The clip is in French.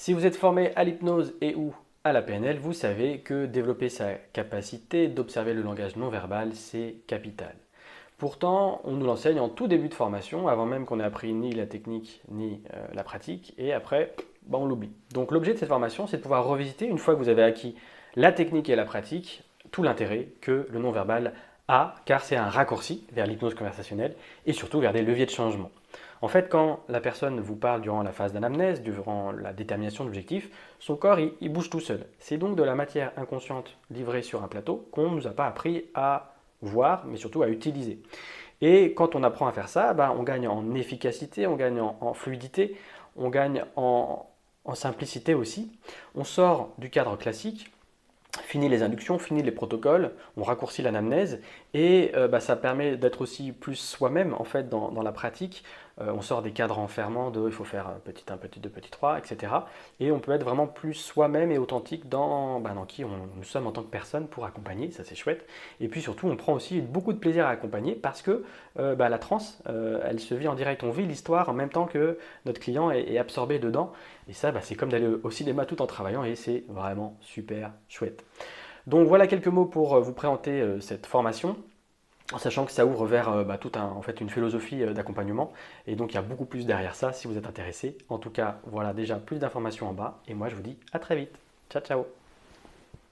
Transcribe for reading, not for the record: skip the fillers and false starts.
Si vous êtes formé à l'hypnose et ou à la PNL, vous savez que développer sa capacité d'observer le langage non verbal, c'est capital. Pourtant, on nous l'enseigne en tout début de formation, avant même qu'on ait appris ni la technique ni la pratique, et après, on l'oublie. Donc l'objet de cette formation, c'est de pouvoir revisiter, une fois que vous avez acquis la technique et la pratique, tout l'intérêt que le non-verbal a, car c'est un raccourci vers l'hypnose conversationnelle et surtout vers des leviers de changement. En fait, quand la personne vous parle durant la phase d'anamnèse, durant la détermination de l'objectif, son corps il bouge tout seul. C'est donc de la matière inconsciente livrée sur un plateau qu'on ne nous a pas appris à voir, mais surtout à utiliser. Et quand on apprend à faire ça, on gagne en efficacité, on gagne en fluidité, on gagne en simplicité aussi. On sort du cadre classique, fini les inductions, fini les protocoles, on raccourcit l'anamnèse et ça permet d'être aussi plus soi-même en fait dans la pratique. On sort des cadres enfermants de il faut faire petit 1, petit 2, petit 3, etc. Et on peut être vraiment plus soi-même et authentique dans qui nous sommes en tant que personne pour accompagner, ça c'est chouette. Et puis surtout, on prend aussi beaucoup de plaisir à accompagner parce que la transe, elle se vit en direct. On vit l'histoire en même temps que notre client est absorbé dedans. Et ça, c'est comme d'aller au cinéma tout en travaillant et c'est vraiment super chouette. Donc voilà quelques mots pour vous présenter cette formation, en sachant que ça ouvre vers en fait, une philosophie d'accompagnement. Et donc il y a beaucoup plus derrière ça si vous êtes intéressé. En tout cas, voilà déjà plus d'informations en bas. Et moi je vous dis à très vite. Ciao ciao.